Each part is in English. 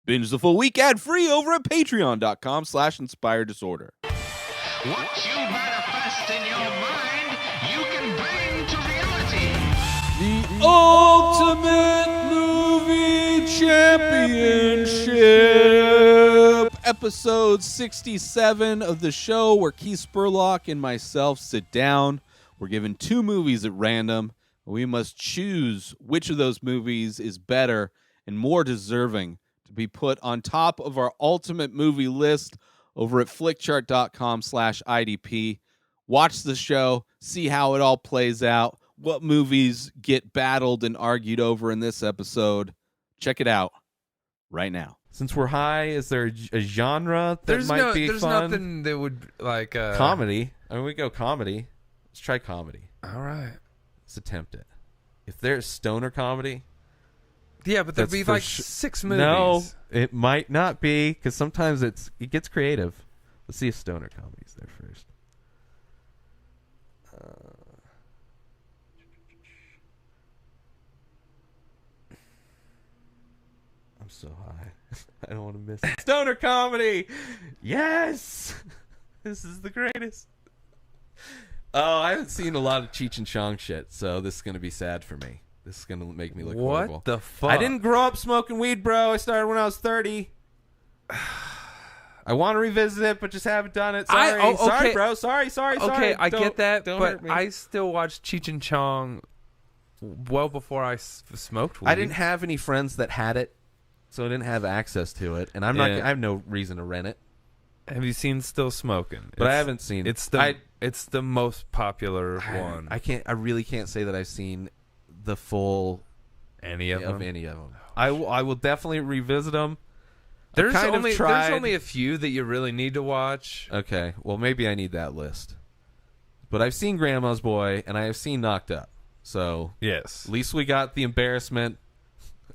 Binge the full week ad-free over at patreon.com/inspireddisorder. What you manifest in your mind, you can bring to reality. The Ultimate Movie Championship, episode 67 of the show, where Keith Spurlock and myself sit down. We're given two movies at random. We must choose which of those movies is better and more deserving to be put on top of our ultimate movie list over at flickchart.com/IDP. Watch the show, see how it all plays out, what movies get battled and argued over in this episode. Check it out right now. Since we're high, is there a genre that there's might be there's fun? Nothing that would like comedy. I mean, we go comedy. Let's try comedy. All right. Let's attempt it. If there's stoner comedy, yeah, but there'd that's be for like 6 movies. No, it might not be, because sometimes it gets creative. Let's see if stoner comedy's there first. I'm so high. I don't want to miss it. Stoner comedy! Yes! This is the greatest. Oh, I haven't seen a lot of Cheech and Chong shit, so this is going to be sad for me. This is going to make me look horrible. What the fuck? I didn't grow up smoking weed, bro. I started when I was 30. I want to revisit it, but just haven't done it. Sorry. okay. Sorry, bro. Sorry. Okay, I get that, don't but hurt me. I still watched Cheech and Chong well before I smoked weed. I didn't have any friends that had it, so I didn't have access to it, and I have no reason to rent it. Have you seen Still Smoking? But I haven't seen it. It's the most popular one. I really can't say that I've seen the full any of them. I will definitely revisit them. There's only a few that you really need to watch. Okay, well maybe I need that list. But I've seen Grandma's Boy and I have seen Knocked Up. So yes, at least we got the embarrassment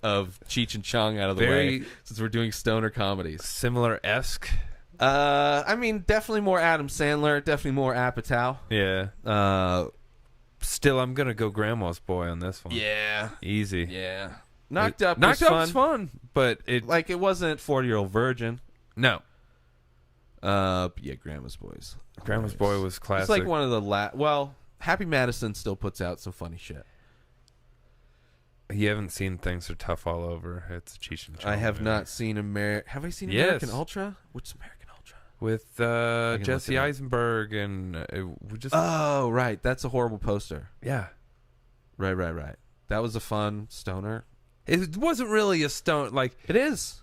of Cheech and Chong out of the way, since we're doing stoner comedies. Similar-esque. I mean, definitely more Adam Sandler, definitely more Apatow. Yeah. Still, I'm gonna go Grandma's Boy on this one. Yeah. Easy. Yeah. Knocked Up was fun, but it wasn't 40-Year-Old Virgin. No. Yeah, Grandma's Boys. Grandma's Boy was classic. It's like one of the Happy Madison still puts out some funny shit. You haven't seen Things Are Tough All Over. It's Cheech and Chong. I have not seen Have I seen American Ultra? What's American Ultra? With Jesse Eisenberg and we just. Oh, right. That's a horrible poster. Yeah. Right. That was a fun stoner. It wasn't really a stone. Like it is.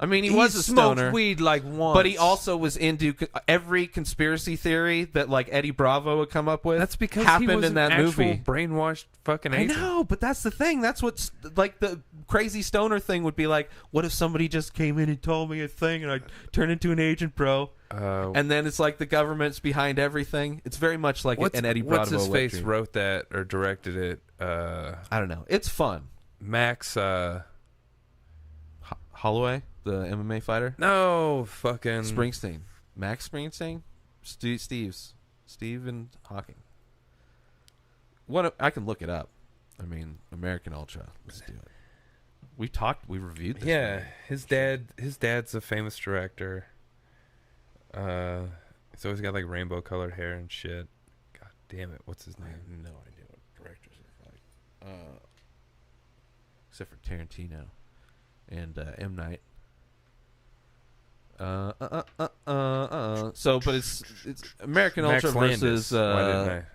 I mean, he was a smoked stoner. Weed like once, but he also was into every conspiracy theory that like Eddie Bravo would come up with. That's because happened he was in that an movie. Actual brainwashed fucking agent. I know, but that's the thing. That's what's like the crazy stoner thing would be like. What if somebody just came in and told me a thing and I turned into an agent, bro? And then it's like the government's behind everything. It's very much like an Eddie Bravo. What's his face wrote that or directed it? I don't know. It's fun. Max Holloway, the MMA fighter. No, fucking Springsteen. Max Springsteen. Stephen Hawking. I can look it up. I mean, American Ultra. Let's do it. We reviewed this. Yeah, movie. his dad's a famous director. He's always got like rainbow colored hair and shit. God damn it, what's his name? I have no idea what directors look like. Except for Tarantino and M. Night. So, but it's American Max Ultra versus John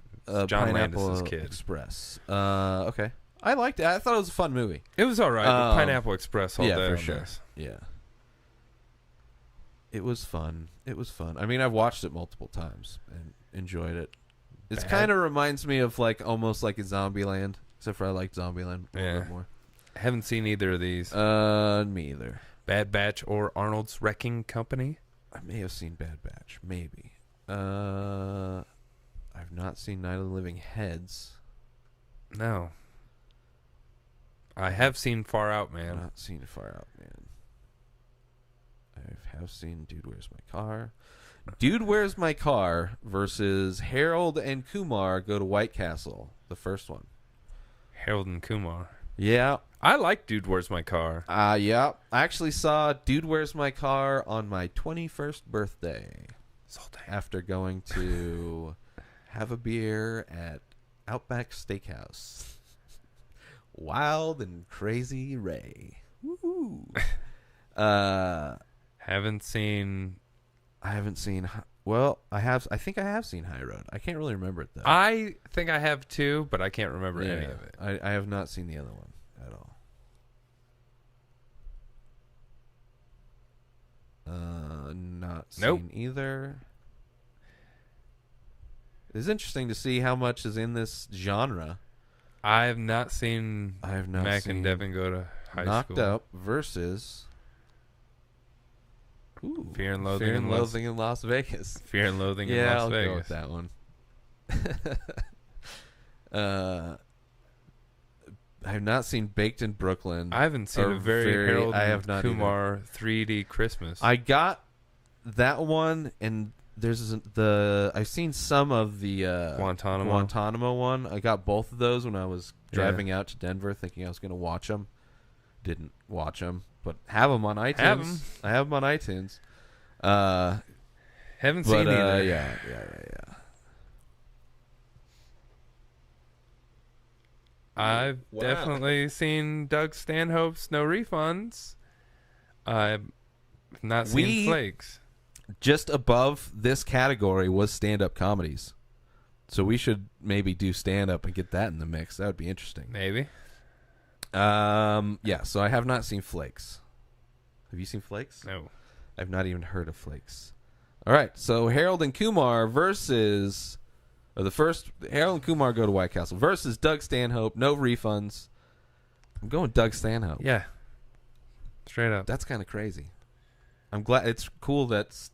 Pineapple Landis' kid. Express. Okay, I liked it. I thought it was a fun movie. It was all right. But Pineapple Express, all day for on sure. this. Yeah, it was fun. I mean, I've watched it multiple times and enjoyed it. It kind of reminds me of like almost like a Zombieland, except for I liked Zombieland a little bit more. I haven't seen either of these. Me either. Bad Batch or Arnold's Wrecking Company? I may have seen Bad Batch. Maybe. I've not seen Night of the Living Heads. No. I have seen Far Out, Man. I've not seen Far Out, Man. I have seen Dude, Where's My Car? Dude, Where's My Car versus Harold and Kumar Go to White Castle. The first one. Harold and Kumar. Yeah. I like Dude, Where's My Car? Yeah. I actually saw Dude, Where's My Car on my 21st birthday. After going to have a beer at Outback Steakhouse. Wild and Crazy Ray. Woo-hoo. Haven't seen... I haven't seen... Well, I have. I think I have seen High Road. I can't really remember it, though. I think I have too, but I can't remember any of it. I have not seen the other one at all. Not seen either. It's interesting to see how much is in this genre. I have not seen Mac seen and Devin go to high Knocked school. Up versus Fear and Loathing, Fear and Loathing in Las Vegas. Fear and Loathing in Yeah, Las I'll Vegas. go with that one. I have not seen Baked in Brooklyn. I haven't seen a very Harold I have not Kumar 3D Christmas. I got that one, and there's I've seen some of the Guantanamo one. I got both of those when I was driving out to Denver, thinking I was going to watch them. Didn't watch them, but have them on iTunes. I have them on iTunes. Haven't seen either. Yeah. I've definitely seen Doug Stanhope's No Refunds. I've not seen Flakes. Just above this category was stand-up comedies. So we should maybe do stand-up and get that in the mix. That would be interesting. Maybe. Yeah, so I have not seen Flakes. Have you seen Flakes? No. I've not even heard of Flakes. All right, so Harold and Kumar versus... Harold and Kumar go to White Castle versus Doug Stanhope. No refunds. I'm going Doug Stanhope. Yeah. Straight up. That's kind of crazy. I'm glad. It's cool that's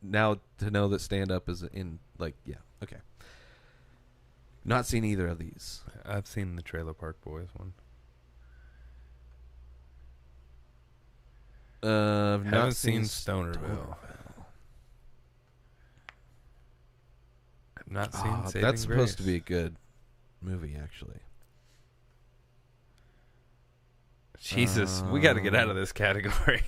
now to know that stand-up is in, okay. Not seen either of these. I've seen the Trailer Park Boys one. Haven't seen Stonerville. I've not seen Saving that's supposed to Grace. be a good movie, actually. Jesus, we got to get out of this category.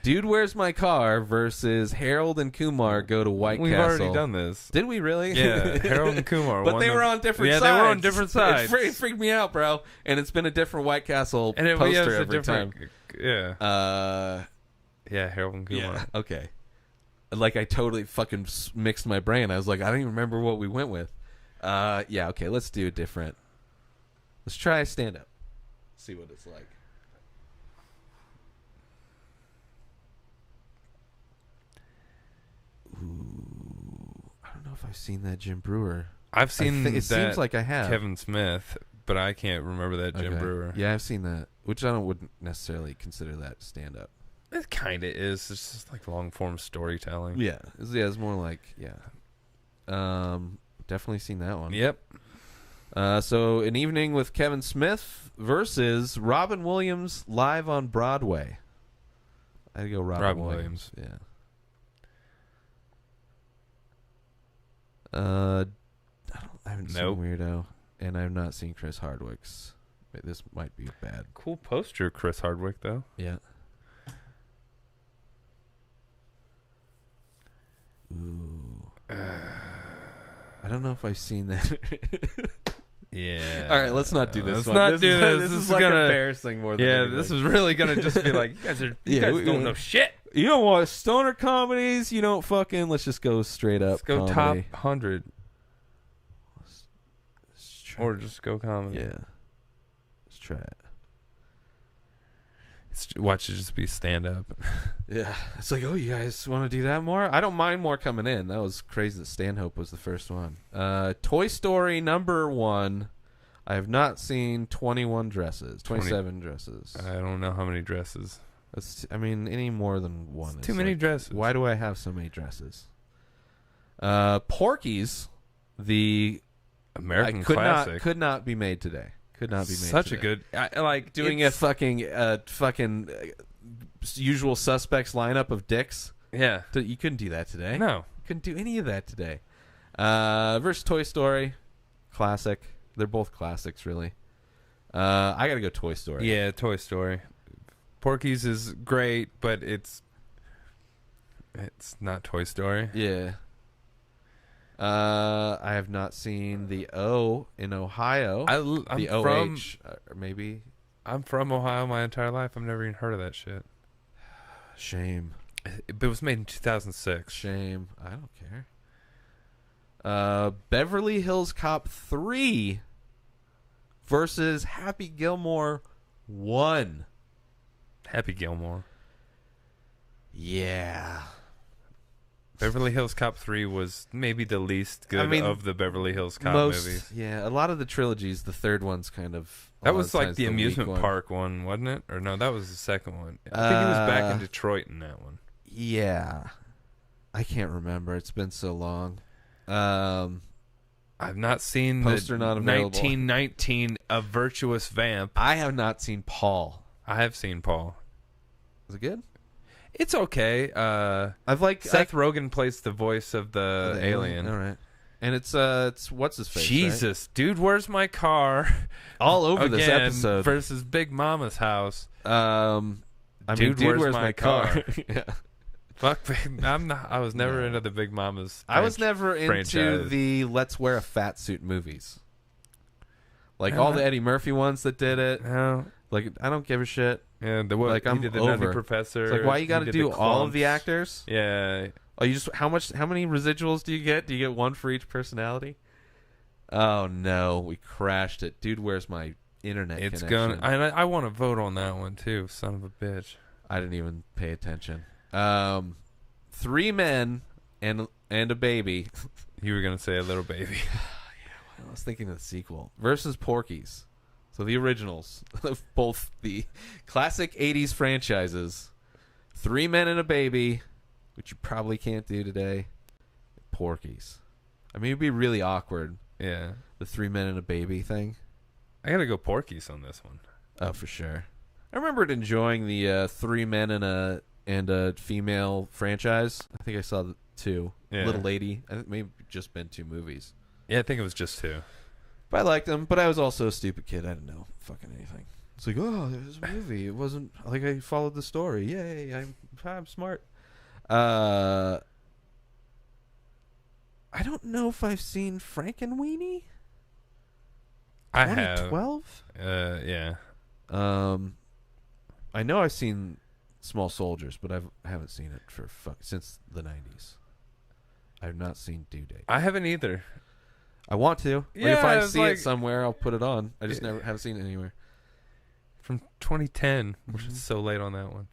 Dude, Where's My Car versus Harold and Kumar go to White We've Castle. already done this. Did we really? Yeah, Harold and Kumar. But they were on different sides. Yeah, they were on different sides. It freaked me out, bro. And it's been a different White Castle and poster every time. Yeah. Yeah, Harold and Kumar. Yeah, okay. Like, I totally fucking mixed my brain. I was like, I don't even remember what we went with. Yeah, okay, let's do a different. Let's try stand-up. See what it's like. Ooh, I don't know if I've seen that Jim Brewer. I've seen it seems like I have. Kevin Smith, but I can't remember that Jim Brewer. Yeah, I've seen that, which wouldn't necessarily consider that stand-up. It kind of is. It's just like long-form storytelling. Yeah, it's more like, definitely seen that one. Yep. So, An Evening with Kevin Smith versus Robin Williams live on Broadway. I'd go Robin Williams. Yeah. I haven't seen Weirdo, and I've not seen Chris Hardwick's. This might be bad. Cool poster, Chris Hardwick, though. Yeah. Ooh. I don't know if I've seen that. Yeah. All right, let's not do this. Let's one. not do this. This is like embarrassing more than anything. This is really gonna just be like, you guys don't know shit. You don't want stoner comedies. You don't fucking. Let's just go straight up. Let's go comedy. top 100. Or just go comedy. Yeah. Let's try it. Watch it just be stand up. Yeah. It's like, oh, you guys want to do that more? I don't mind more coming in. That was crazy that Stanhope was the first one. Toy Story #1. I have not seen 27 dresses. I don't know how many dresses. Any more than one. Too many dresses. Why do I have so many dresses? Porky's, the American classic. Could not be made today. Could not be made Such today. a good... like doing a fucking Usual Suspects lineup of dicks. Yeah. You couldn't do that today. No. You couldn't do any of that today. Versus Toy Story. Classic. They're both classics, really. I gotta go Toy Story. Yeah, Toy Story. Porky's is great, but it's not Toy Story. Yeah. I have not seen the O in Ohio. I'm the from OH, or maybe. I'm from Ohio my entire life. I've never even heard of that shit. Shame. It was made in 2006. Shame. I don't care. Beverly Hills Cop 3 versus Happy Gilmore 1. Happy Gilmore. Yeah. Beverly Hills Cop 3 was maybe the least good of the Beverly Hills Cop movies. Yeah, a lot of the trilogies, the third one's kind of... That was like the weak amusement one. park one, wasn't it? Or no, that was the second one. I think he was back in Detroit in that one. Yeah. I can't remember. It's been so long. I've not seen Poster the not available. 1919 A Virtuous Vamp. I have not seen Paul. I have seen Paul. Is it good? It's okay. Seth Rogen plays the voice of the alien. All right. And it's what's his face? Jesus, dude, where's my car? All over this Again, episode. versus Big Mama's house. I mean, dude, where's my car? Yeah. Fuck, I was never into the Big Mama's. I was never into franchise. the Let's Wear a Fat Suit movies. Like all the Eddie Murphy ones that did it. No. Like I don't give a shit. Yeah, Like, he I'm did the over. Nutty Professor. It's like why you got he to did do the all of the Clumps. actors? Yeah. Oh, you just how many residuals do you get? Do you get one for each personality? Oh no, we crashed it, dude. Where's my internet It's connection? gonna. I want to vote on that one too. Son of a bitch. I didn't even pay attention. 3 men and a baby. You were gonna say a little baby. I was thinking of the sequel versus Porky's. So the originals of both the classic 80s franchises. 3 men and a baby, which you probably can't do today. Porky's. I mean, it'd be really awkward. Yeah. The 3 men and a baby thing. I gotta go Porky's on this one. Oh, for sure. I remembered enjoying the 3 men and a female franchise. I think I saw the 2. Yeah. Little Lady. I think maybe just been 2 movies. Yeah, I think it was just 2. But I liked them. But I was also a stupid kid. I didn't know fucking anything. It's like, oh, there's a movie. It wasn't like I followed the story. Yay, I'm smart. I don't know if I've seen Frankenweenie. I have. 2012. Yeah. I know I've seen Small Soldiers, but I haven't seen it since the 90s. I've not seen Due Date. I haven't either. I want to. Yeah, if I it's see like- it somewhere, I'll put it on. I just never haven't seen it anywhere. From 2010, which is so late on that one.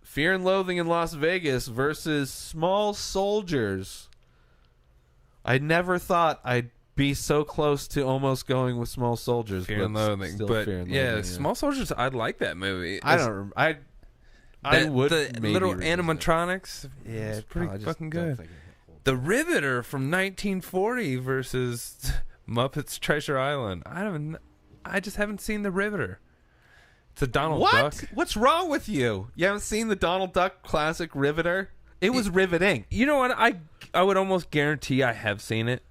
Fear and Loathing in Las Vegas versus Small Soldiers. I never thought I'd be so close to almost going with Small Soldiers. Fear and Loathing, still but Fear and yeah, Loathing, Small Soldiers. I like that movie. I don't. I would the maybe little revisit it. animatronics. Yeah, it's pretty I just fucking don't good. think it holds The Riveter from 1940 versus Muppets Treasure Island. I just haven't seen The Riveter. It's a Donald what? Duck. What's wrong with you? You haven't seen the Donald Duck classic Riveter? It was riveting. You know what? I would almost guarantee I have seen it.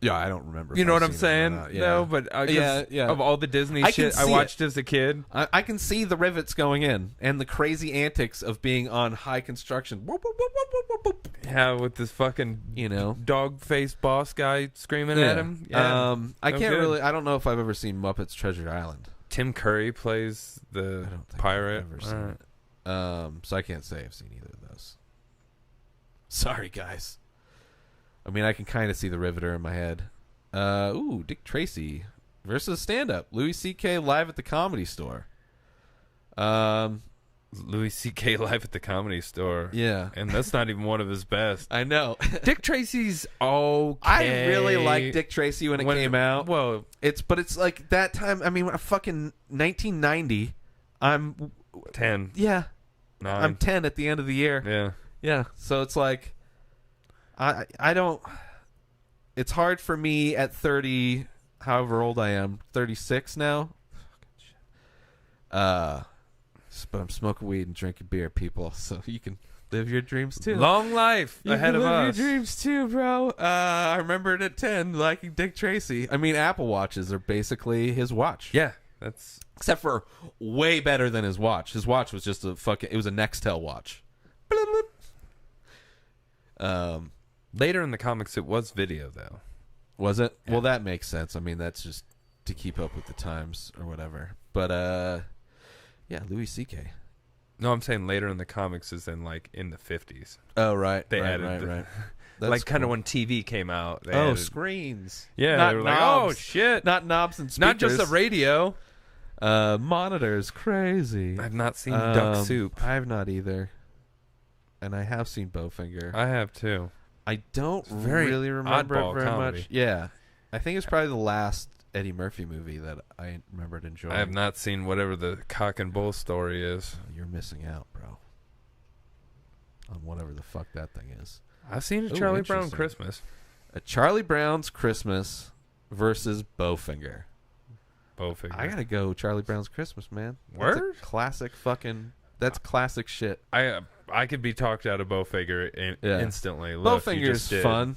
Yeah, I don't remember. You if know I've what I'm seen it or saying? not. Yeah. No, but Yeah. of all the Disney I can shit I see watched as a kid. I can see the rivets going in and the crazy antics of being on high construction. Whoop, whoop, whoop, whoop, whoop, whoop. Yeah, with this fucking dog-faced boss guy screaming at him. Yeah, I no can't good. really. I don't know if I've ever seen Muppets Treasure Island. Tim Curry plays the I don't think pirate. I've ever seen it. So I can't say I've seen either of those. Sorry, guys. I mean, I can kind of see the Riveter in my head. Dick Tracy versus stand-up. Louis C.K. live at the Comedy Store. Louis C.K. live at the Comedy Store. Yeah. And that's not even one of his best. I know. Dick Tracy's okay. I really liked Dick Tracy when it came out. Well, It's like that time. I mean, fucking 1990. I'm 10. Yeah. 9. I'm 10 at the end of the year. Yeah. Yeah. So it's like, I don't. It's hard for me at 30, however old I am, 36 now. But I'm smoking weed and drinking beer, people. So you can Live your dreams too. Long life You ahead can of live us. your dreams too, bro. I remembered at 10 liking Dick Tracy. I mean, Apple Watches are basically his watch. Yeah, that's Except for way better than his watch. His watch was just it was a Nextel watch. later in the comics. It was video though. Was it? Yeah. Well, that makes sense. I mean, that's just to keep up with the times or whatever. But yeah, Louis C.K. No, I'm saying later in the comics is in like in the 50s. Oh, right. They right, added right. like That's kind of cool. when TV came out. They Oh, added, screens. yeah, Not they were like, knobs. oh shit, Not knobs and speakers. not just a radio. Monitors. Crazy. I've not seen Duck Soup. I have not either. And I have seen Bowfinger. I have too. I don't very really remember it oddball very comedy. much. Yeah. I think it's probably the last Eddie Murphy movie that I remembered enjoying. I have not seen whatever the cock and bull story is. You're missing out, bro. On whatever the fuck that thing is. I've seen a Ooh, Charlie Brown interesting. Christmas. A Charlie Brown's Christmas versus Bowfinger. Bowfinger. I gotta go Charlie Brown's Christmas, man. Word? That's a classic fucking... That's classic shit. I could be talked out of Bowfinger Yeah. instantly. Look, you Bowfinger's just did. fun.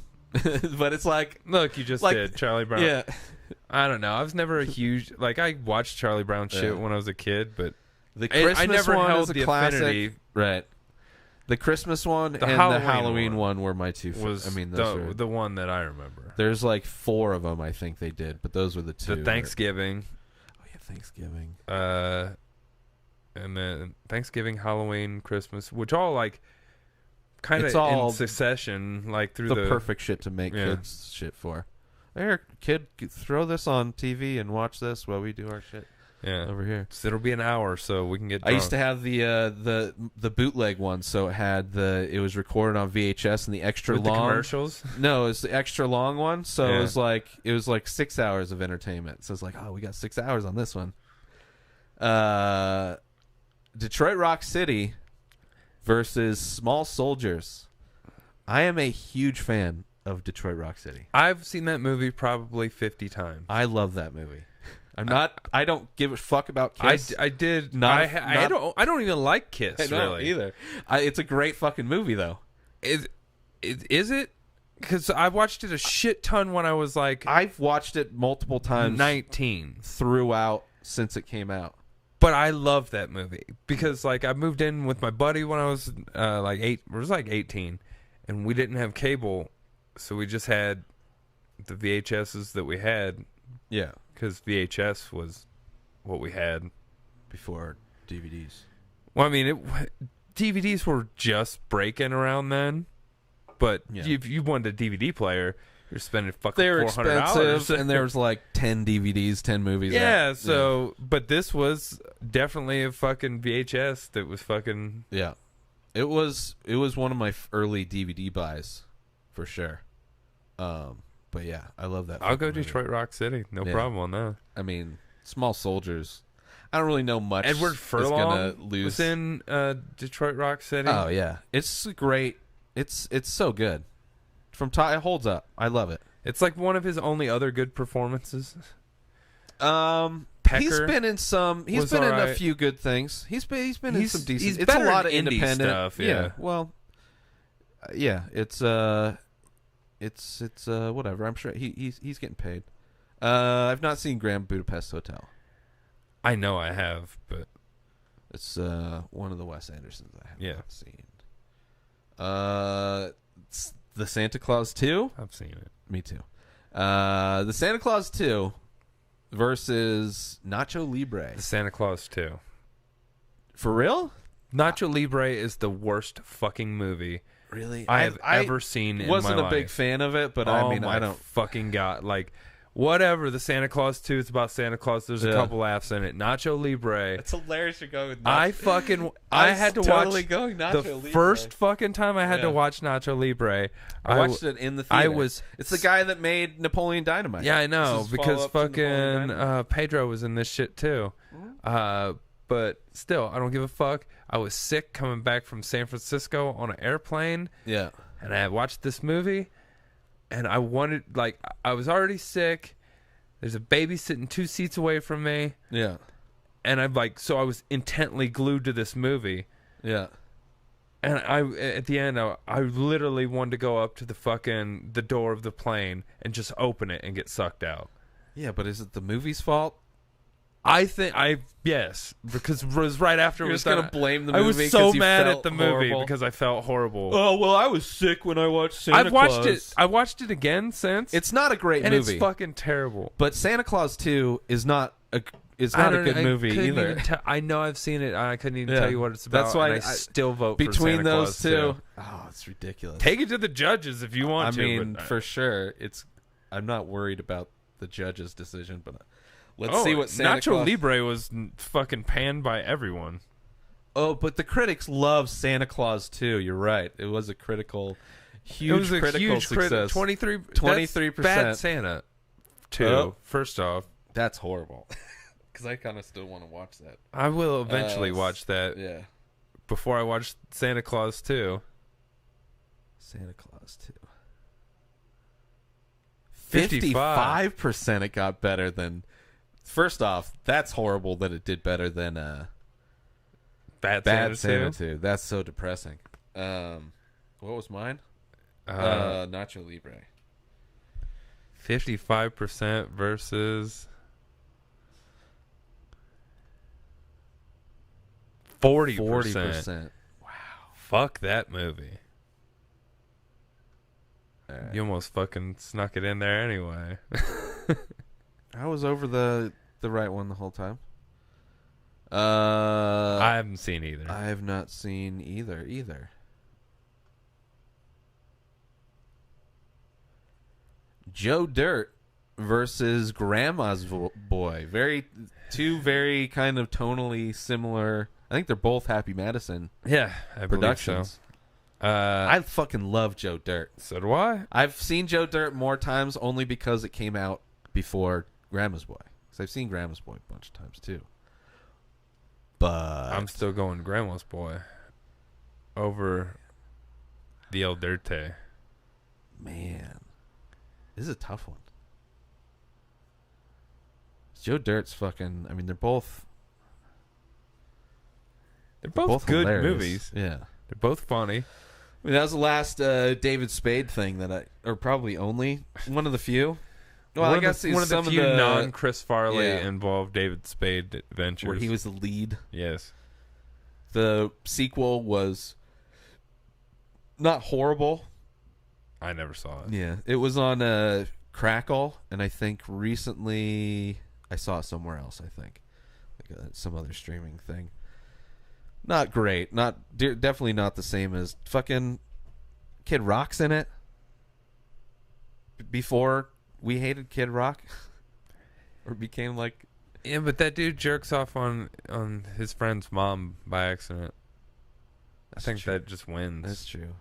But it's like... Look, you just Like, did Charlie Brown. Yeah. I don't know. I was never a huge like. I watched Charlie Brown shit Yeah. when I was a kid, but The I Christmas never one held is a the classic. affinity. Right. The Christmas one and Halloween the Halloween one one were my two. was I mean, those are, the one that I remember. there's like 4 of them I think they did, but those were the 2. The Thanksgiving, Oh yeah, Thanksgiving. and then Thanksgiving, Halloween, Christmas, which all like kind It's of all in succession, like through The the perfect shit to make Yeah. kids shit for. Here, kid, throw this on TV and watch this while we do our shit yeah. over here. So it'll be an hour, so we can get. I used to drunk. have the bootleg one, so it was recorded on VHS and the extra with long the commercials. No, it was the extra long one, so Yeah. it was like 6 hours of entertainment. So it's like, oh, we got 6 hours on this one. Detroit Rock City versus Small Soldiers. I am a huge fan of Detroit Rock City. I've seen that movie probably 50 times. I love that movie. I don't give a fuck about Kiss. I did Not- I don't even like Kiss I don't really either. It's a great fucking movie though. Is it? Because I watched it a shit ton when I was like I've watched it multiple times 19. throughout since it came out. But I love that movie because like I moved in with my buddy when I was like 18, and we didn't have cable, so we just had the VHSs that we had Yeah, because VHS was what we had. before DVDs. Well, I mean, DVDs were just breaking around then, but Yeah. if you wanted a DVD player, you're spending fucking They were $400. expensive, and there was like 10 DVDs, 10 movies. Yeah, out. so but this was definitely a fucking VHS that was fucking yeah, it was one of my early DVD buys, for sure. But yeah, I love that. I'll go fucking movie. Detroit Rock City, no Yeah. problem on that. I mean, Small Soldiers. I don't really know much. Edward is Furlong gonna lose. was in Detroit Rock City. Oh yeah, it's great. It's so good. It holds up. I love it. It's like one of his only other good performances. He's Pecker been in some. He's was been in a alright. few good things. He's been in He's- some decent. he's It's better a lot of in indie independent stuff, yeah. Well, yeah. It's whatever. I'm sure he's getting paid. I've not seen Grand Budapest Hotel. I know I have, but It's one of the Wes Andersons I have Yeah. not seen. The Santa Claus 2. I've seen it. Me too. The Santa Claus 2 versus Nacho Libre. The Santa Claus 2. For real? Nacho Libre is the worst fucking movie Really? I have ever seen in my life. Wasn't a big fan of it, but Oh I mean, my I don't. fucking god! Like, whatever. The Santa Claus 2. It's about Santa Claus. There's a Yeah. couple laughs in it. Nacho Libre. It's hilarious. You're going with I had to totally watch going Nacho the Libre. first fucking time I had Yeah. to watch Nacho Libre. I watched it in the theater. I was. It's the guy that made Napoleon Dynamite. Yeah, I This know is because follow-up to Napoleon fucking Dynamite. Pedro was in this shit too. But still, I don't give a fuck. I was sick coming back from San Francisco on an airplane, Yeah. and I watched this movie, and I wanted I was already sick. There's a baby sitting 2 seats away from me, Yeah. and I was intently glued to this movie. Yeah. And at the end, I literally wanted to go up to the door of the plane and just open it and get sucked out. Yeah, but is it the movie's fault? Yes, because it was right after. You're just gonna blame the movie. I was so 'cause you mad felt at the movie horrible? because I felt horrible. Oh well, I was sick when I watched Santa Claus. I watched it again since. It's not a great and movie. it's fucking terrible. But Santa Claus 2 is not a good movie either. I know I've seen it. I couldn't even tell you what it's about. That's why and I still vote for between Santa those Claus two. 2. Oh, it's ridiculous. Take it to the judges if you want I to. mean, but, for sure. I'm not worried about the judge's decision, but let's see what Santa Nacho Claus. Libre was fucking panned by everyone. Oh, but the critics love Santa Claus 2. You're right. It was a huge critical success. 23%. Bad Santa 2. Oh. First off, That's horrible. Because I kind of still want to watch that. I will eventually watch that. Yeah. Before I watch Santa Claus 2. Santa Claus 2. 55. 55% it got better than. First off, that's horrible that it did better than Bad Santa Santa 2. That's so depressing. What was mine? 2. Nacho Libre. 55% versus 40%. 40%. Fuck that movie. All right. You almost fucking snuck it in there anyway. I was over the right one the whole time. I I haven't seen either. have not seen either. Joe Dirt versus Grandma's Boy. Two very kind of tonally similar. I think they're both Happy Madison Yeah, I productions. believe so. I fucking love Joe Dirt. So do I. I've seen Joe Dirt more times only because it came out before Grandma's Boy. Because I've seen Grandma's Boy a bunch of times too. But I'm still going Grandma's Boy over the El Dirte. man, this is a tough one. Joe Dirt's fucking. I mean, they're both both good hilarious. movies. Yeah. They're both funny. I mean, that was the last David Spade thing or probably only one of the few. Well, I guess one of the some few of the non-Chris Farley yeah. involved David Spade adventures. where he was the lead. Yes. The sequel was not horrible. I never saw it. Yeah, it was on Crackle, and I think recently I saw it somewhere else. I think like some other streaming thing. Not great. Definitely not the same as fucking Kid Rock's in it. Before we hated Kid Rock, or became like. Yeah, but that dude jerks off on his friend's mom by accident. I think that just wins. That's true.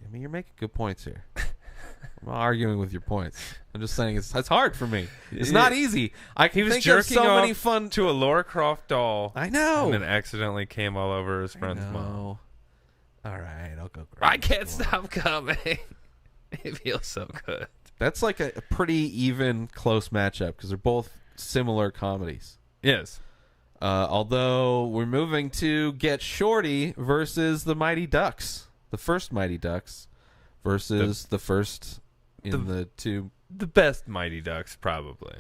I mean, you're making good points here. I'm not arguing with your points. I'm just saying it's hard for me. It's not easy. He was think of jerking so off many fun. to a Lara Croft doll. I know. And then accidentally came all over his friend's mom. All right, I'll go. I can't stop coming. It feels so good. That's like a pretty even, close matchup because they're both similar comedies. Yes. Although we're moving to Get Shorty versus the Mighty Ducks. The first Mighty Ducks versus the first in the two. The best Mighty Ducks, probably.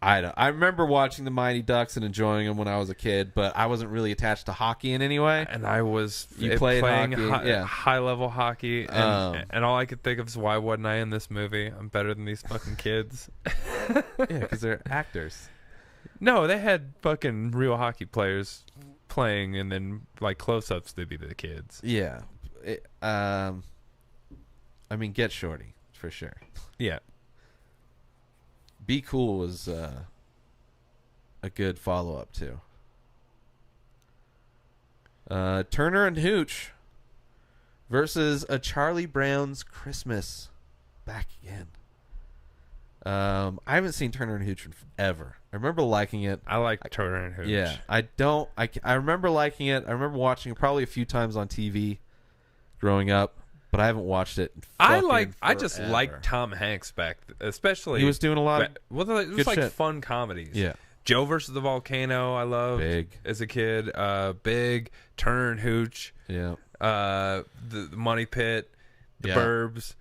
I remember watching the Mighty Ducks and enjoying them when I was a kid, but I wasn't really attached to hockey in any way. And I was played playing hockey, yeah. high-level hockey, and all I could think of is, why wasn't I in this movie? I'm better than these fucking kids. Yeah, because they're actors. No, they had fucking real hockey players playing, and then like close-ups they'd be the kids. Yeah. I mean, Get Shorty, for sure. Yeah. Be Cool was a good follow-up, too. Turner and Hooch versus A Charlie Brown's Christmas. Back again. I haven't seen Turner and Hooch in forever. I remember liking it. I like Turner and Hooch. Yeah. I remember liking it. I remember watching it probably a few times on TV growing up, but I haven't watched it in I just like Tom Hanks back, especially he was doing a lot of it was good like shit. fun comedies. Yeah. Joe versus the Volcano, I loved Big. as a kid. Big, Turner and Hooch. Yeah. The Money Pit, the Yeah. Burbs.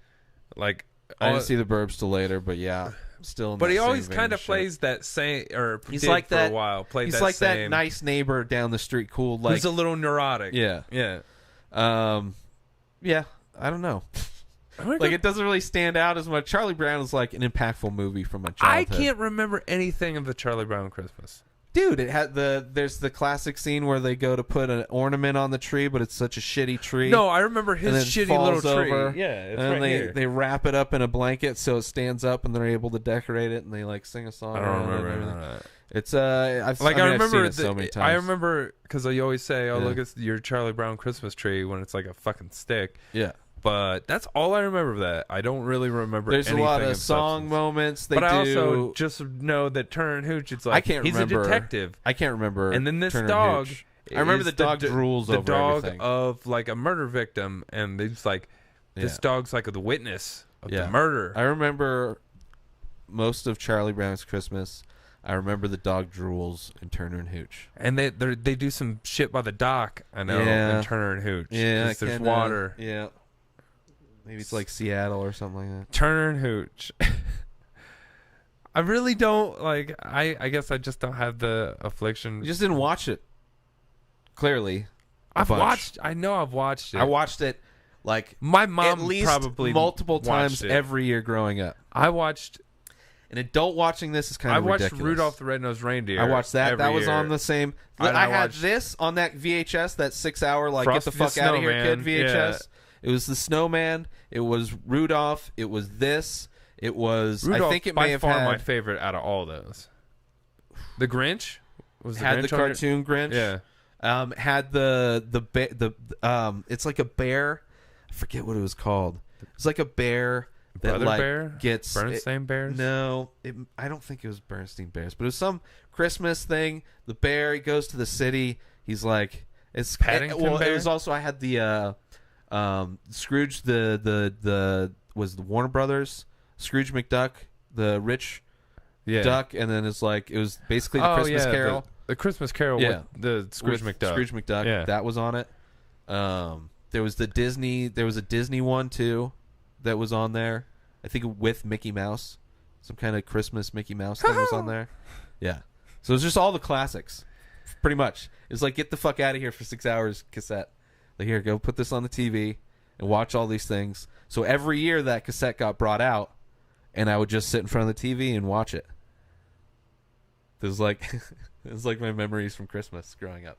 Like, I didn't see the Burbs till later, but yeah, still. In but that he same always vein kind of shit. plays that same, or He's did like for that. a while. Played He's that like same, that nice neighbor down the street, cool. Like who's a little neurotic. yeah, Yeah. yeah. I don't know. Like it doesn't really stand out as much. Charlie Brown is like an impactful movie from my I childhood. can't remember anything of the Charlie Brown Christmas. Dude, it had there's the classic scene where they go to put an ornament on the tree, but it's such a shitty tree. No, I remember and his then shitty falls little tree. over, Yeah, it's and right they here. they wrap it up in a blanket so it stands up, and they're able to decorate it, and they like sing a song. I don't around it and remember everything. that. It's I remember I've seen it so many times. I remember because you always say, "Oh, Yeah. look at your Charlie Brown Christmas tree" when it's like a fucking stick. Yeah. But that's all I remember of that. I don't really remember. There's a anything lot of of song substance. moments. They But do. I also just know that Turner and Hooch. It's like I can't he's remember. a detective, I can't remember. and then this Turner dog. Hooch. I remember is the dog drools the over dog everything. of like a murder victim, and it's like this Yeah. dog's like the witness of Yeah. the murder. I remember most of Charlie Brown's Christmas. I remember the dog drools in Turner and Hooch. And they do some shit by the dock. I know. Yeah. In Turner and Hooch. Yeah, 'Cause there's kinda, water. Yeah, maybe it's like Seattle or something like that. Turner and Hooch. I really don't like. I guess I just don't have the affliction. You just didn't watch it. Clearly, I've bunch. watched. I know I've watched it. I watched it like My mom at least probably multiple watched times it. every year growing up. I watched. An adult watching this is kind I of watched ridiculous. Rudolph the Red-Nosed Reindeer. I watched that. every That was year. on the same. And I I had watched this on that VHS, that 6-hour like Frosty get the fuck the out of here, kid Snowman. VHS. It was the Snowman. It was Rudolph. It was this. It was. Rudolph, I think it by may have far had my favorite out of all those. The Grinch was the had Grinch the on it? cartoon Grinch. Yeah. Had it's like a bear. I forget what it was called. It's like a bear that Brother like Bear? gets Bernstein Bears? No, I don't think it was Bernstein Bears, but it was some Christmas thing. The bear, he goes to the city. He's like, it's Paddington well, Bear? it was also I had the Scrooge the was the Warner Brothers Scrooge McDuck, the rich Yeah. duck, and then it's like it was basically the Christmas Carol. The Christmas Carol Yeah. with the Scrooge with McDuck. Scrooge McDuck. Yeah. That was on it. There was the Disney. There was a Disney one too, that was on there. I think with Mickey Mouse, some kind of Christmas Mickey Mouse thing was on there. Yeah. So it was just all the classics, pretty much. It was like get the fuck out of here for 6 hours cassette. Like here, go put this on the TV and watch all these things. So every year that cassette got brought out, and I would just sit in front of the TV and watch it. It was like it was like my memories from Christmas growing up.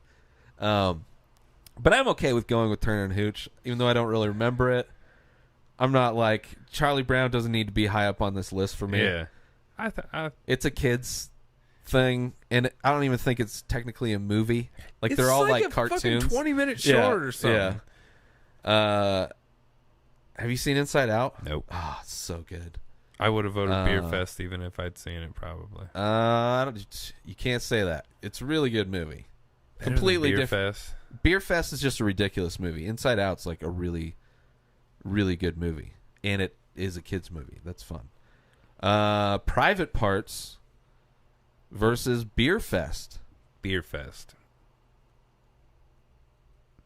But I'm okay with going with Turner and Hooch, even though I don't really remember it. I'm not like Charlie Brown doesn't need to be high up on this list for me. Yeah. I It's a kids thing, and I don't even think it's technically a movie. Like it's they're all like a cartoons. fucking 20-minute Yeah, short or something. Yeah. Have you seen Inside Out? Nope. Ah, it's so good. I would have voted Beer Fest even if I'd seen it, probably. You can't say that. It's a really good movie. Better than Completely Beer different. Fest. Beer Fest is just a ridiculous movie. Inside Out's like a really, really good movie, and it is a kids movie. That's fun. Private Parts versus Beer Fest. Beer Fest.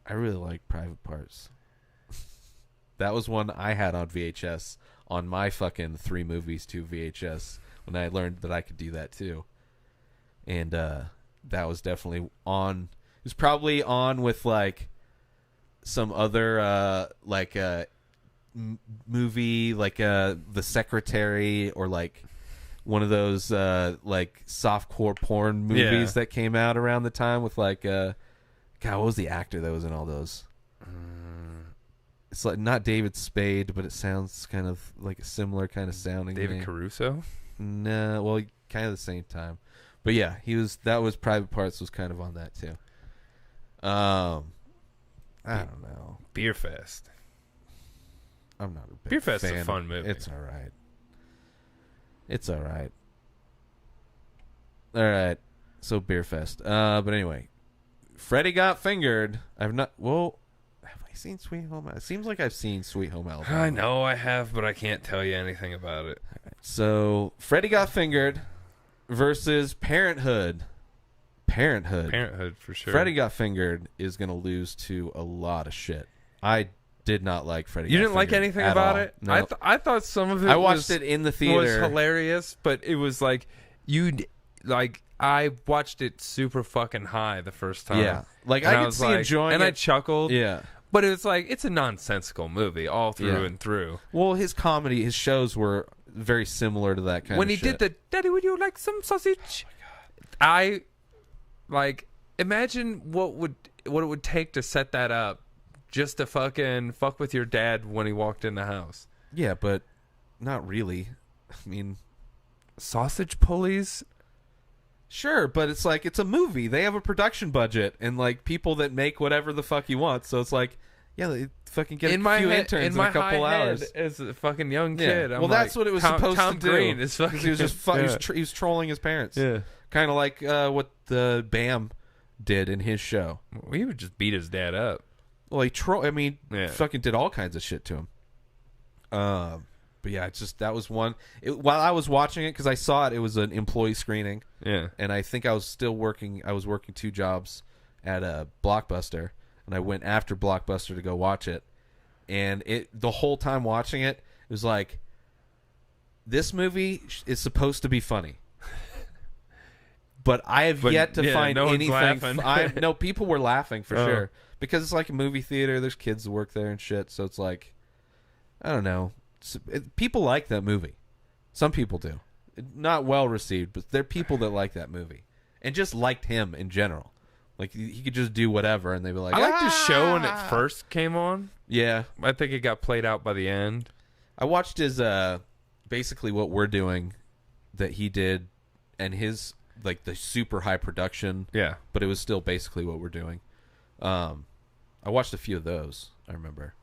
I really like Private Parts. That was one I had on VHS on my fucking 3 Movies 2 VHS when I learned that I could do that too. And that was definitely on. It was probably on with like some other movie like The Secretary, or like one of those like softcore porn movies that came out around the time with like God, what was the actor that was in all those? It's like not David Spade, but it sounds kind of like a similar kind of sounding David name. Caruso? No, well, kind of the same time. But yeah, that was Private Parts was kind of on that too. I don't know. Beer Fest. I'm not a big Beer Fest's a fan. fun movie. It's all right. It's all right. All right. So Beer Fest. But anyway, Freddy Got Fingered. I've not. Well, have I seen Sweet Home? It seems like I've seen Sweet Home Alabama. I know I have, but I can't tell you anything about it. So Freddy Got Fingered versus Parenthood. Parenthood for sure. Freddy Got Fingered is going to lose to a lot of shit. I did not like Freddy. You didn't like anything about it? No. I thought some of it I watched it in the theater. Was hilarious, but it was like I watched it super fucking high the first time. Yeah. Like I could see enjoying it. And I chuckled. Yeah. But it's like it's a nonsensical movie all through and through. Well, his his shows were very similar to that kind when of he shit. did the "Daddy, would you like some sausage?" I like imagine what it would take to set that up, just to fucking fuck with your dad when he walked in the house. Yeah, but not really. I mean, sausage pulleys. Sure, but it's like it's a movie. They have a production budget and like people that make whatever the fuck you want. So it's like, yeah, they fucking get a few interns in a couple hours. As a fucking young kid, well, that's what it was supposed Tom to do. Green is fucking. He was just he was trolling his parents. Yeah, kind of like what the Bam did in his show. Well, he would just beat his dad up. Well, fucking did all kinds of shit to him. But yeah, it's just that was one. While I was watching it, because I saw it, it was an employee screening. Yeah, and I think I was still working. I was working 2 jobs at a Blockbuster, and I went after Blockbuster to go watch it. And the whole time watching it, it was like, this movie is supposed to be funny, but I have yet to find anything. No, people were laughing for sure because it's like a movie theater. There's kids that work there and shit, so it's like, I don't know. People like that movie. Some people do. Not well received, but there are people that like that movie and just liked him in general. Like he could just do whatever, and they'd be like, I liked his show when it first came on. Yeah, I think it got played out by the end. I watched his basically what we're doing that he did, and his like the super high production. Yeah, but it was still basically what we're doing. I watched a few of those. I remember,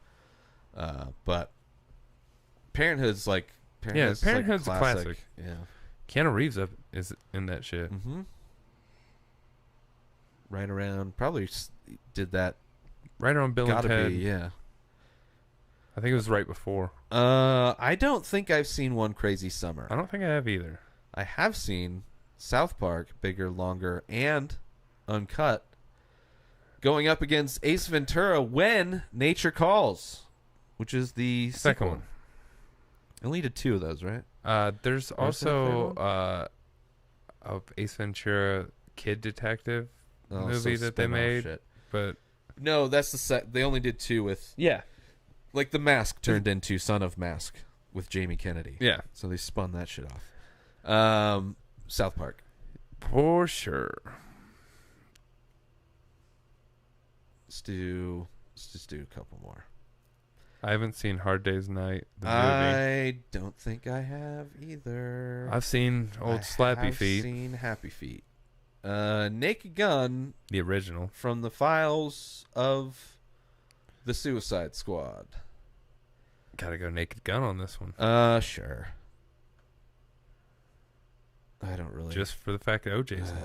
but Parenthood's like Parenthood's like a classic. Yeah, Keanu Reeves is in that shit. Mm-hmm. Right around, probably did that. Right around Bill and Ted. Yeah. I think it was right before. I don't think I've seen One Crazy Summer. I don't think I have either. I have seen South Park, Bigger, Longer, and Uncut, going up against Ace Ventura: When Nature Calls, which is the second one. I only did 2 of those, right? There's also a Ace Ventura Kid Detective movie that they made, shit. But no, that's the set. They only did 2 with like The Mask turned into Son of Mask with Jamie Kennedy. Yeah, so they spun that shit off. South Park, for sure. Let's just do a couple more. I haven't seen Hard Day's Night, the movie. I don't think I have either. I've seen Old Slappy Feet. I've seen Happy Feet. Naked Gun. The original. From the files of the Suicide Squad. Gotta go Naked Gun on this one. Sure. I don't really. Just for the fact that OJ's in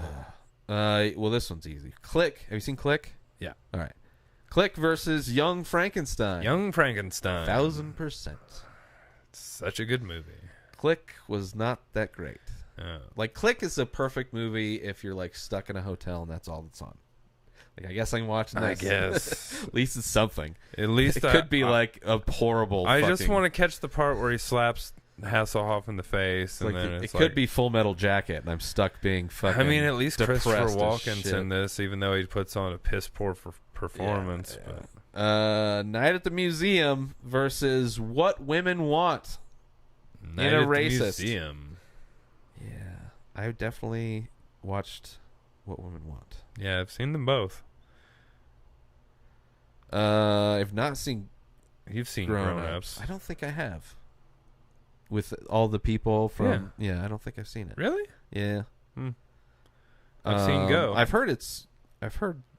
it. Well, this one's easy. Click. Have you seen Click? Yeah. All right. Click versus Young Frankenstein. Young Frankenstein. 1000%. Such a good movie. Click was not that great. Oh. Like, Click is a perfect movie if you're like stuck in a hotel and that's all that's on. Like, I guess I can watch this. I guess. At least it's something. At least it could be like a horrible. I just want to catch the part where he slaps Hasselhoff in the face, and like then it could be Full Metal Jacket, and I'm stuck being fucking. I mean, at least Christopher Walken's shit. in this, even though he puts on a piss poor performance. Yeah, yeah. But. Night at the Museum versus What Women Want. Night in a at racist. The Museum. Yeah, I definitely watched What Women Want. Yeah, I've seen them both. I've not seen. You've seen Grown Grown Ups. Ups. I don't think I have. With all the people from, I don't think I've seen it. Really? Yeah. I've seen Go. I've heard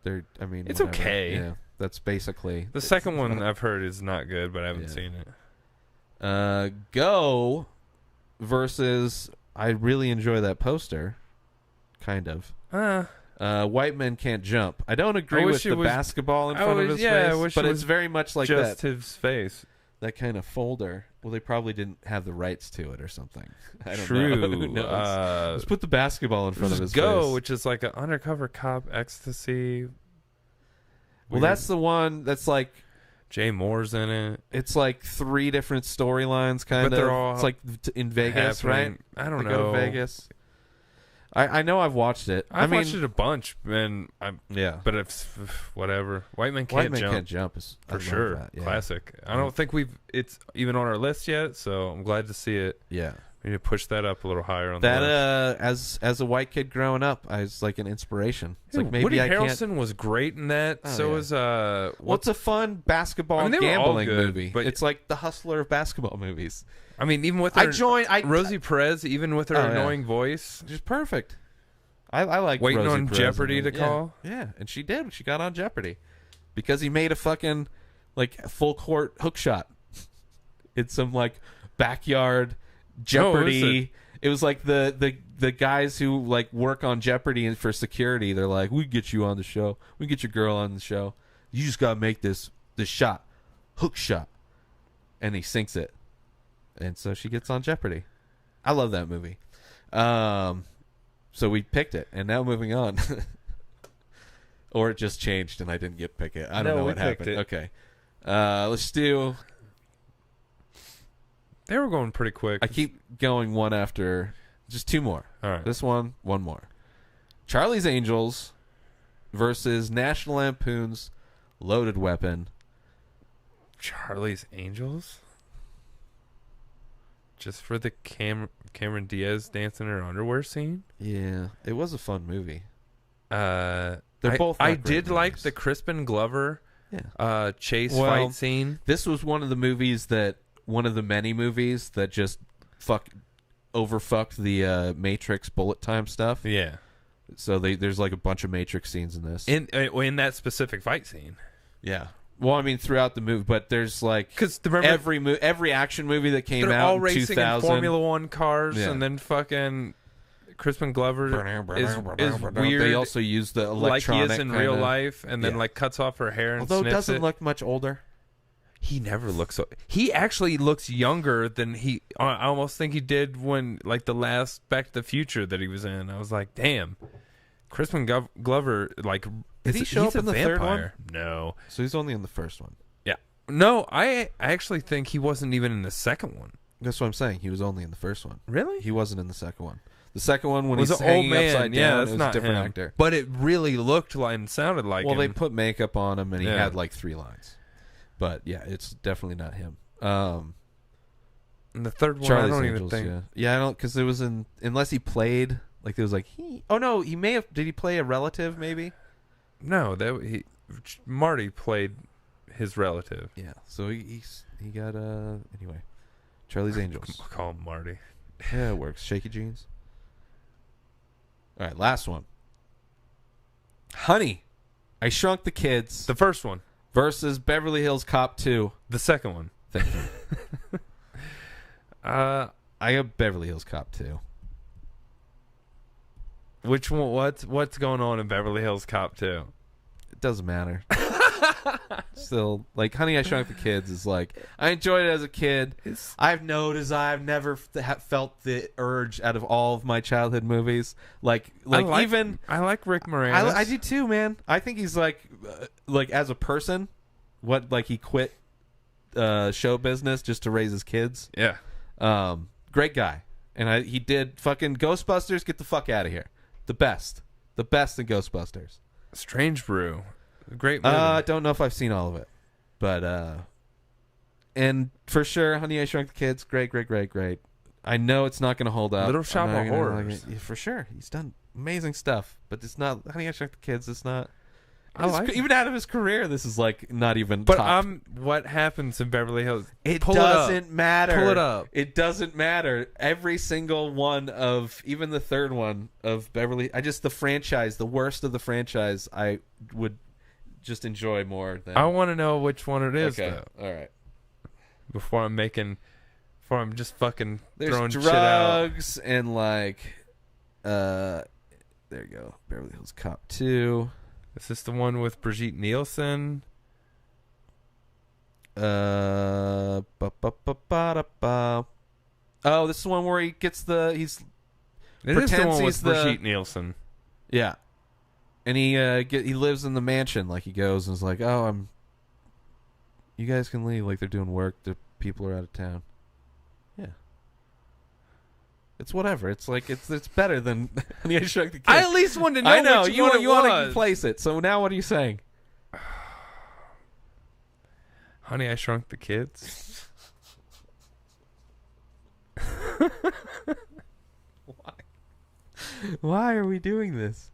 they're. I mean, it's whatever. okay. Yeah, that's basically the second one. I've heard is not good, but I haven't seen it. Go versus. I really enjoy that poster. Kind of. White Men Can't Jump. I don't agree with the basketball in front of his face, but it's very much like just that. His face. that kind of folder. Well, they probably didn't have the rights to it or something. I don't True. know. Who knows? Let's put the basketball in front of his Go, face. which is like an undercover cop ecstasy. Well, that's the one that's like Jay Moore's in it. it's like 3 different storylines, kind of. But they're all it's like in Vegas, happening. right? I don't They know. Go to Vegas. I know I've watched it. I've I mean, watched it a bunch, and yeah. But it's whatever. White Man White Can't Man Jump Can't Jump is I for love sure. that, yeah. Classic. I don't think it's even on our list yet, so I'm glad to see it. Yeah. We need to push that up a little higher on That the list. as a white kid growing up, I was like an inspiration. It's Dude, like maybe Woody I can't. Harrelson was great in that. Oh, So yeah. was Well, it's a fun basketball I mean, they were all gambling good, movie. but- It's like the Hustler of basketball movies. I mean, even with her, Rosie Perez, even with her Oh, yeah. annoying voice, Just perfect. I like waiting Rosie on Perez Jeopardy in to it. call. Yeah, and she did. She got on Jeopardy because he made a fucking like full court hook shot. It's some like backyard Jeopardy. It was like the guys who like work on Jeopardy and for security. They're like, we can get you on the show. We can get your girl on the show. You just gotta make this shot, hook shot, and he sinks it, and so she gets on Jeopardy. I love that movie. So we picked it, and now moving on. Or it just changed and I didn't get to pick it. I don't know what happened. it. Okay. Let's do... They were going pretty quick. I keep going one after... Just 2 more. All right. This one more. Charlie's Angels versus National Lampoon's Loaded Weapon. Charlie's Angels? Just for the Cameron Diaz dancing in her underwear scene? Yeah. It was a fun movie. They're both I not great did like movies. the Crispin Glover chase Well, fight scene. This was one of the many movies that just overfucked the Matrix bullet time stuff. Yeah. So there's like a bunch of Matrix scenes in this. In that specific fight scene. Yeah. Well, I mean, throughout the movie, but there's like because every action movie that came they're out all in racing 2000. in Formula One cars, Yeah. and then fucking Crispin Glover is weird. They also use the like he electronic is in real kinda- life, and then Yeah. like cuts off her hair and Although sniffs doesn't it. look much older. He never looks so. He actually looks younger than he. I almost think he did when like the last Back to the Future that he was in. I was like, damn, Crispin Glover. Like, Did he show he's up in a the third one? vampire. No. So he's only in the first one. Yeah. No, I actually think he wasn't even in the second one. That's what I'm saying. He was only in the first one. Really? He wasn't in the second one. The second one, when was he's an old hanging man. upside Yeah, down, that's it was not a different him. actor. But it really looked like and sounded like Well, him. they put makeup on him, and he Yeah. had like 3 lines. But yeah, it's definitely not him. And the third one, Charlie's I don't Angels, even think. yeah, I don't, because it was unless he played like there was like he. Oh no, he may have. Did he play a relative? Maybe. No, Marty played his relative. Yeah. So he got anyway. Charlie's Angels. I'll call him Marty. Yeah, it works. Shaky jeans. All right, last one. Honey, I Shrunk the Kids The first one. versus Beverly Hills Cop 2. The second one. Thank you. I got Beverly Hills Cop 2. Which one? What's going on in Beverly Hills Cop 2? It doesn't matter. Still, like Honey, I Shrunk the Kids is like I enjoyed it as a kid. I've never felt the urge out of all of my childhood movies. Like I like Rick Moranis. I do too, man. I think he's like as a person, he quit show business just to raise his kids. Yeah. Great guy, and he did fucking Ghostbusters. Get the fuck out of here. The best in Ghostbusters. Strange Brew. Great movie. I don't know if I've seen all of it, but and for sure, Honey, I Shrunk the Kids. Great. I know it's not going to hold up. Little Shop I'm not of gonna Horrors. yeah, for sure. He's done amazing stuff, but it's not Honey, I Shrunk the Kids. It's not. I like it. Even out of his career, this is like not even. But top. what happens in Beverly Hills? It Pull doesn't it up. matter. Pull it up. It doesn't matter. Every single one of, even the third one of Beverly, the franchise, the worst of the franchise, I would just enjoy more than. I want to know which one it is, Okay, though. all right. Before I'm just fucking There's throwing shit out. drugs and like, there you go. Beverly Hills Cop 2. Is this the one with Brigitte Nielsen? Oh, this is the one where he gets It is the pretends one he's with the Brigitte Nielsen. yeah, and he lives in the mansion. Like he goes and is like, oh, you guys can leave. Like they're doing work. The people are out of town. Yeah. It's whatever. It's like it's better than Honey, I Shrunk the Kids. I at least wanted to know. I know which you one want to was. replace it. So now what are you saying? Honey, I Shrunk the Kids. Why are we doing this?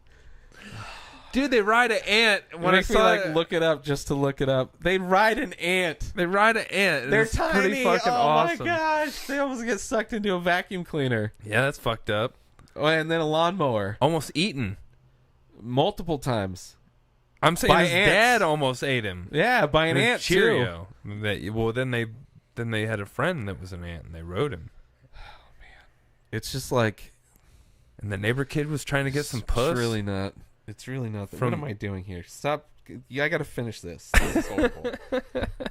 Dude, they ride an ant. When I Makes me saw like look it up just to look it up. They ride an ant. they ride an ant. They're It's tiny. pretty fucking oh awesome. my gosh! They almost get sucked into a vacuum cleaner. Yeah, that's fucked up. Oh, and then a lawnmower Almost eaten. multiple times. I'm saying By his ants. dad almost ate him. Yeah, by an With ant too. Cheerio. Well, then they had a friend that was an ant, and they rode him. It's just like And the neighbor kid was trying to get some puss. It's really not. It's really not. From- What am I doing here? Stop. Yeah, I got to finish this. This is horrible. What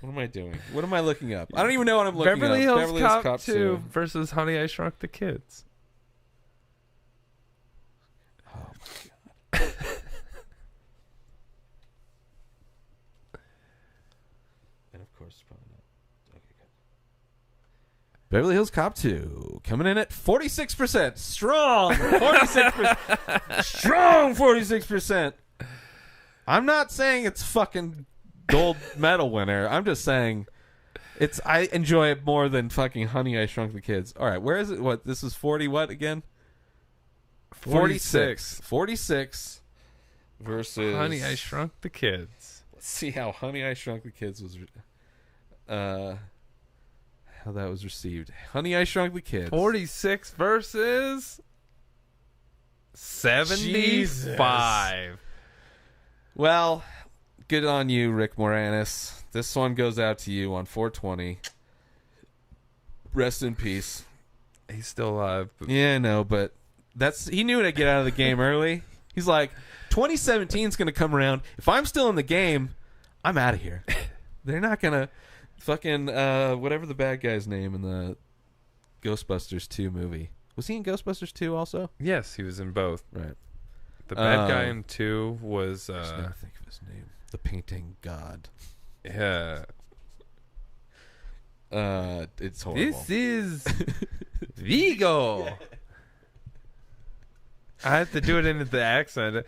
am I doing? What am I looking up? I don't even know what I'm looking Beverly up. Hills Cop 2 versus Honey, I Shrunk the Kids. Oh my god. And of course, probably not. Okay, good. Beverly Hills Cop 2 coming in at 46%. Strong 46%. Strong 46%. I'm not saying it's fucking gold medal winner. I'm just saying I enjoy it more than fucking Honey, I Shrunk the Kids. All right, where is it? What? This is 40 what again? 46. 46 versus Honey, I Shrunk the Kids. Let's see how Honey, I Shrunk the Kids was how that was received. Honey, I Shrunk the Kids. 46 versus 75. Well, good on you, Rick Moranis. This one goes out to you on 420. Rest in peace. He's still alive. But Yeah, I know, but he knew to get out of the game early. He's like, 2017 is going to come around. If I'm still in the game, I'm out of here. They're not going to fucking whatever the bad guy's name in the Ghostbusters 2 movie. Was he in Ghostbusters 2 also? yes, he was in both. Right. The bad guy in 2 was I just never think of his name. The painting god. yeah. It's horrible. This is Vigo. I had to do it into the accent.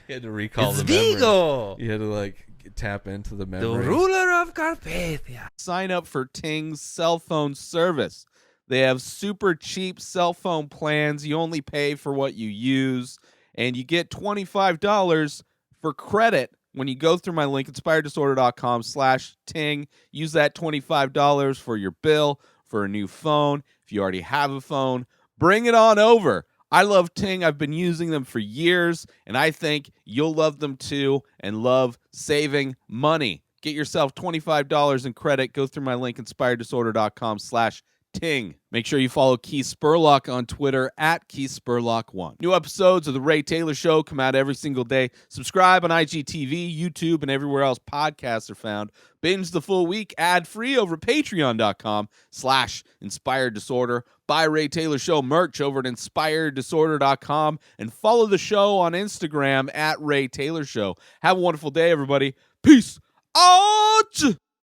You had to recall It's the memory. Vigo, You had to like tap into the the memory. ruler of Carpathia. Sign up for Ting's cell phone service. They have super cheap cell phone plans. You only pay for what you use, and you get $25 for credit when you go through my link, inspireddisorder.com/Ting. Use that $25 for your bill for a new phone. If you already have a phone, bring it on over. I love Ting. I've been using them for years, and I think you'll love them too and love saving money. Get yourself $25 in credit. Go through my link, inspireddisorder.com/Ting. Make sure you follow Keith Spurlock on Twitter at KeithSpurlock1. New episodes of The Ray Taylor Show come out every single day. Subscribe on IGTV, YouTube, and everywhere else podcasts are found. Binge the full week ad-free over at patreon.com/InspiredDisorder. Buy Ray Taylor Show merch over at InspiredDisorder.com and follow the show on Instagram at Ray Taylor Show. Have a wonderful day, everybody. Peace out!